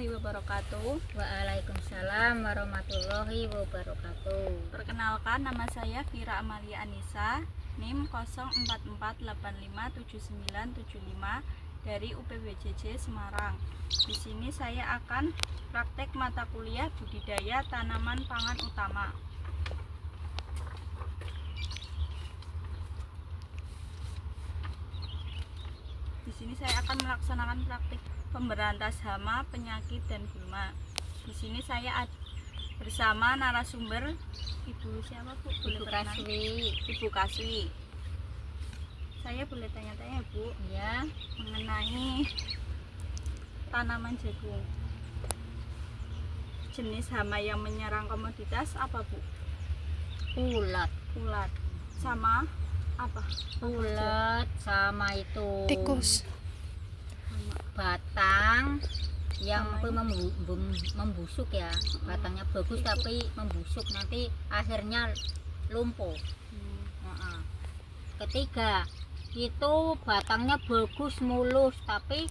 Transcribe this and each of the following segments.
warahmatullahi wabarakatuh. Waalaikumsalam warahmatullahi wabarakatuh. Perkenalkan, nama saya Fira Amalia Anissa, NIM 0445797975 dari UPBJJ Semarang. Di sini saya akan praktek mata kuliah budidaya tanaman pangan utama. Di sini saya akan melaksanakan praktik pemberantas hama, penyakit dan gulma. Di sini saya bersama narasumber Ibu siapa Bu? Ibu Kaswi. Ibu Kaswi. Saya boleh tanya-tanya Bu Ya, mengenai tanaman jagung. Jenis hama yang menyerang komoditas apa Bu? ulat. Ulat. Sama apa? Ulat sama itu Tikus. batang yang Namanya? membusuk ya. Batangnya bagus tapi membusuk, nanti akhirnya lumpuh. Heeh. Ketiga, itu batangnya bagus mulus tapi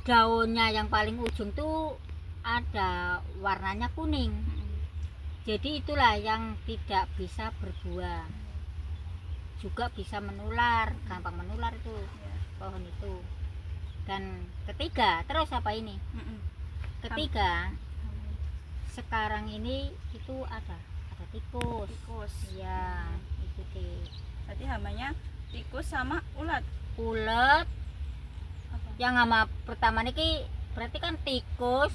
daunnya yang paling ujung tuh ada warnanya kuning. Jadi itulah yang tidak bisa berbuah, juga bisa menular, gampang menular itu pohon itu. Dan ketiga, terus apa ini? Ketiga, sekarang ini itu ada tikus. Tikus. Iya, itu deh. Berarti hamanya tikus sama ulat. Ulet Apa? yang hama pertama niki berarti kan tikus,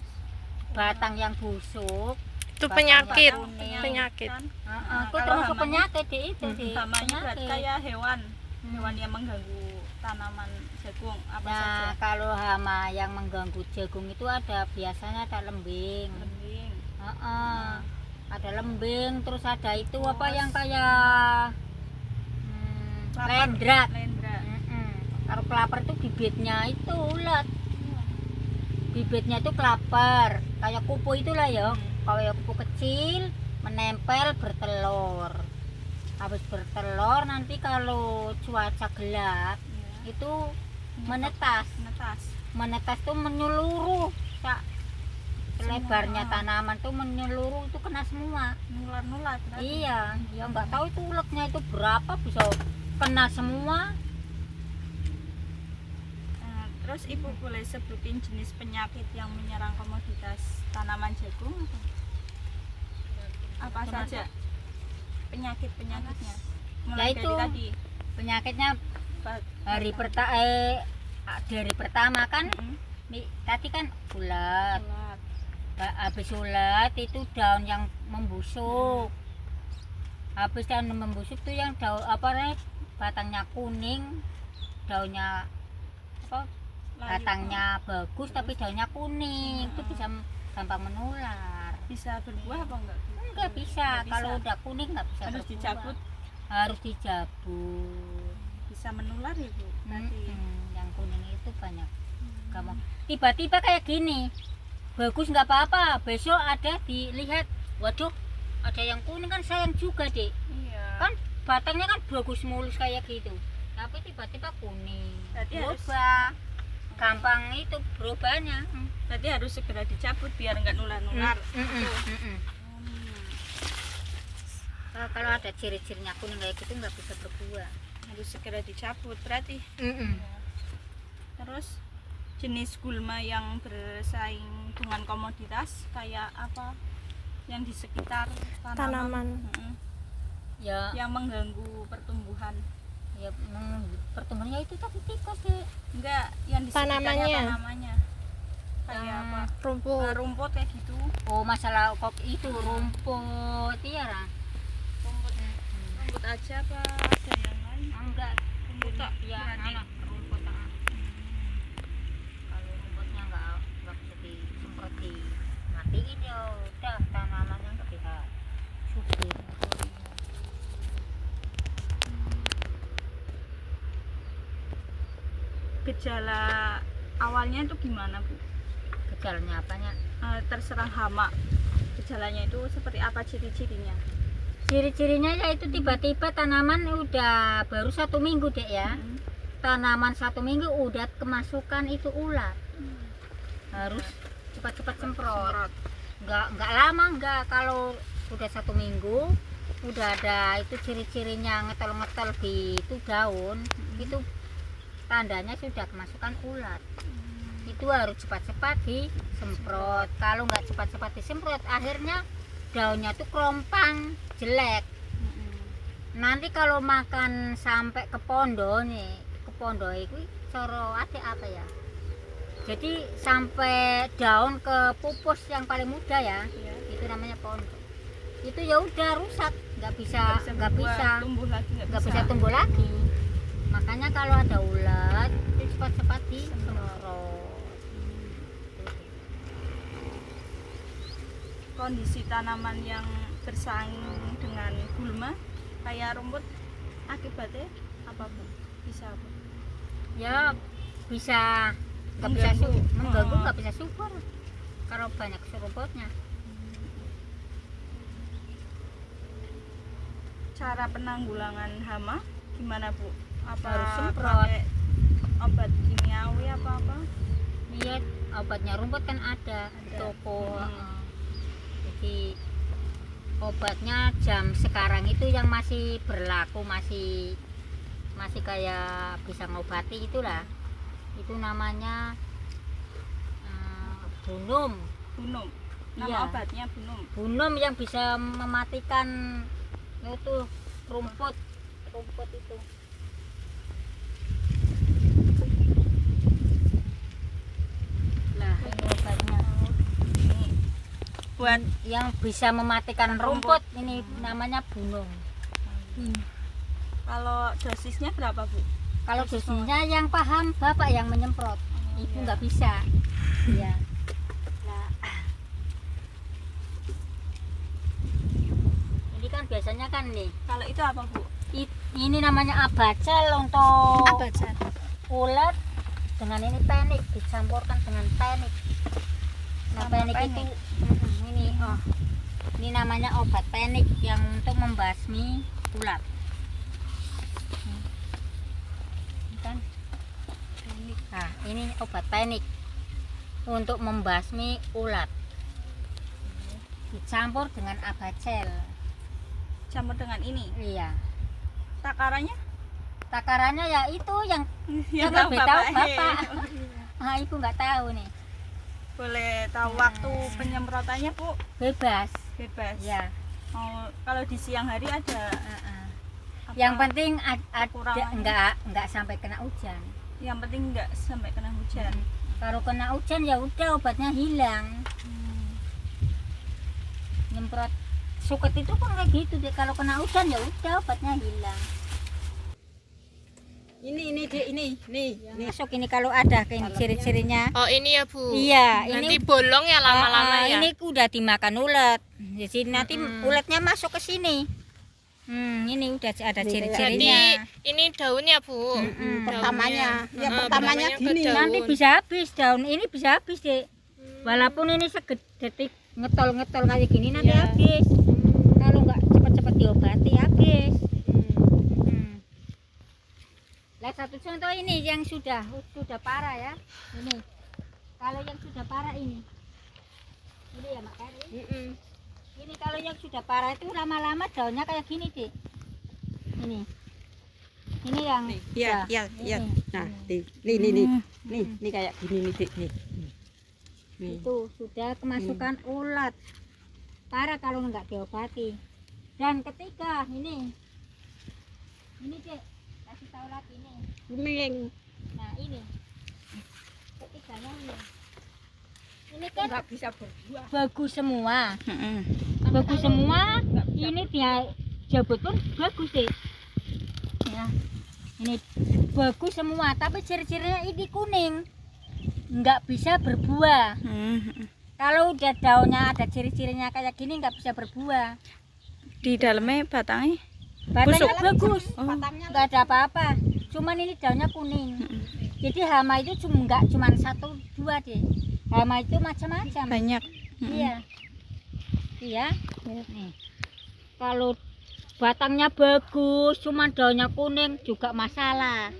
batang yang busuk. Itu Batangnya penyakit. kuning. Penyakit. Kan? Heeh, itu Kalau termasuk hamanya- penyakit deh itu deh. Hamanya berarti penyakit. kayak hewan yang mengganggu tanaman jagung apa Nah, saja? kalau hama yang mengganggu jagung itu ada biasanya ada lembing. Lembing. Heeh. Ada lembing, terus ada itu apa Terus? yang kayak Kelapar. lendrat. Lendra. Kalau kelapar itu bibitnya itu ulat. Bibitnya itu kelapar, kayak kupu itulah ya. Kayak kupu kecil menempel bertelur. Habis bertelur nanti kalau cuaca gelap Iya. itu menetas. Menetas. Tuh menyeluruh. Kak. Lebarnya Semua. tanaman tuh menyeluruh, itu kena semua. Nular-nular berarti. Iya, ya nggak tahu itu uletnya itu berapa bisa kena semua. Terus Ibu boleh sebutin jenis penyakit yang menyerang komoditas tanaman jagung apa? Apa Termasuk? saja penyakit-penyakitnya? Ya Mulai itu. dari tadi. Penyakitnya Ba- dari pertama kan Mm-mm. tadi kan ulat. Ulat. Habis ulat itu daun yang membusuk. Habis daun membusuk tuh yang daun apa namanya, batangnya kuning, daunnya apa, Layu. batangnya bagus tapi daunnya kuning, itu bisa gampang menular. Bisa berbuah apa enggak? Enggak bisa, Nggak kalau bisa. udah kuning nggak bisa Harus berbuah. dicabut. Harus dicabut. Bisa menular ya Bu nanti. Yang kuning itu banyak. Kamu tiba-tiba kayak gini, bagus nggak apa-apa, besok ada dilihat, waduh ada yang kuning, kan sayang juga deh. Iya. Kan batangnya kan bagus mulus kayak gitu, tapi tiba-tiba kuning. Berarti harus- Berubah, gampang itu berubahnya. Berarti harus segera dicabut biar enggak nular-nular. Kalau ada ciri-cirinya kuning kayak gitu nggak bisa berbuah. Harus segera dicabut berarti. Terus jenis gulma yang bersaing dengan komoditas kayak apa yang di sekitar Tanaman. Mm-mm. Ya, Yang mengganggu pertumbuhan. ya pertumbuhannya itu tadi tikus deh. Enggak, yang di sekitarnya Tanamannya. tanamannya. Kayak apa? Rumput. Rumput kayak gitu. Oh, masalah kok itu rumput, iya Ra. Rumput aja apa ada yang lain? Enggak, Rumput tok. ya Berarti. rumput. Kalau rumputnya nggak bisa disemprot, dimatiin ya udah tanamannya nggak bisa subur. Gejala awalnya itu gimana Bu? Gejalanya apanya? Terserang hama. Gejalanya itu seperti apa ciri-cirinya? Ciri-cirinya ya itu tiba-tiba tanaman udah baru 1 minggu deh ya. Tanaman 1 minggu udah kemasukan itu ulat. Harus cepat-cepat semprot. Nggak lama, nggak. Kalau udah 1 minggu udah ada itu ciri-cirinya ngetel-ngetel di itu daun, itu tandanya sudah kemasukan ulat. Itu harus cepat-cepat disemprot. Kalau nggak cepat-cepat disemprot, akhirnya daunnya tuh kerompang, jelek. Nanti kalau makan sampai ke pondo nih, ke pondo itu coro ade apa ya? Jadi sampai daun ke pupus yang paling muda ya, itu namanya pondo. Itu ya udah rusak, nggak bisa tumbuh lagi. Makanya kalau ada ulat itu cepat-cepat disemprot. Kondisi tanaman yang bersaing dengan gulma kayak rumput akibatnya apa Bu? Bisa apa? Ya bisa mengganggu, nggak bisa subur kalau banyak rumputnya. Cara penanggulangan hama gimana Bu? Apa Harus semprot. pakai obat kimiawi apa-apa? Iya, obatnya rumput kan ada di toko. Jadi obatnya jam sekarang itu yang masih berlaku, masih kayak bisa ngobati itulah. Itu namanya bunum. Nama Iya. obatnya bunum. Bunum yang bisa mematikan itu rumput itu. Nah, ini obatnya. Ini buat Yang bisa mematikan rumput ini namanya bunung. kalau dosisnya berapa Bu? Kalau dosisnya yang paham bapak yang menyemprot, ibu nggak bisa. Iya. Nah, ini kan biasanya kan nih, Kalau itu apa Bu? ini namanya abacel untuk Abacan. ulat dengan ini penik dicampurkan dengan penik. Nah, Sama penik itu penik. ini namanya obat penik yang untuk membasmi ulat. Ini kan penik. Nah, ini obat penik untuk membasmi ulat. Dicampur dengan abacel. Campur dengan ini. Iya. Takarannya? Takarannya ya itu yang Ya, lebih tahu Bapak. bapak. Ah, ibu nggak tahu nih. Boleh tahu waktu penyemprotannya Bu? Bebas. Bebas. Ya. Kalau di siang hari ada apa? Yang penting ada kekurangannya? nggak sampai kena hujan. Yang penting nggak sampai kena hujan. Kalau kena hujan ya udah obatnya hilang. Nyemprot suket itu pun kayak gitu deh. Kalau kena hujan ya udah obatnya hilang. Ini Dek, ini. Masuk ini kalau ada kayak ciri-cirinya. Oh ini ya Bu. Iya, Nanti ini bolong ya lama-lama ya. ini udah dimakan ulat. Jadi nanti ulatnya masuk ke sini. Ini udah ada Jadi ciri-cirinya. ini daunnya Bu. Pertamanya, Daunnya. ya pertamanya pertamanya ke gini. daun. Nanti bisa habis daun ini bisa habis deh. Walaupun ini sedetik ngetol kayak gini nanti Iya. habis. Kalau nggak cepat-cepat diobati habis. Lah satu contoh ini yang sudah parah ya. Ini. Kalau yang sudah parah ini. Ini ya Mak Kari. Ini kalau yang sudah parah itu lama-lama daunnya kayak gini deh. Ini. Ini yang Iya, sudah. iya. Ini. Nah, nih kayak gini nih, Dek, nih. Nih. Itu sudah kemasukan ulat parah kalau nggak diobati. Dan ketiga ini Cek, kasih tahu lagi ini. Kuning. Nah ini ketiganya ini kan Nggak bisa berbuah. bagus semua, bagus semua. Ini dia jabut pun bagus sih ya, ini bagus semua, tapi ciri-cirinya ini kuning, nggak bisa berbuah. Kalau udah daunnya ada ciri-cirinya kayak gini nggak bisa berbuah. Di dalamnya batangnya Batangnya bagus, Batangnya nggak ada apa-apa. Cuman ini daunnya kuning. Jadi hama itu nggak cuma 1-2 deh. Hama itu macam-macam. banyak. Iya. Iya. Nih. Kalau batangnya bagus, cuman daunnya kuning juga masalah.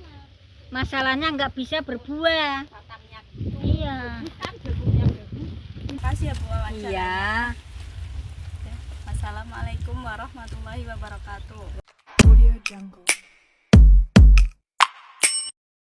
Masalahnya nggak bisa berbuah. Iya. kasih ya Bu wawancaranya. Iya. Wassalamualaikum warahmatullahi wabarakatuh. Audio Jungle.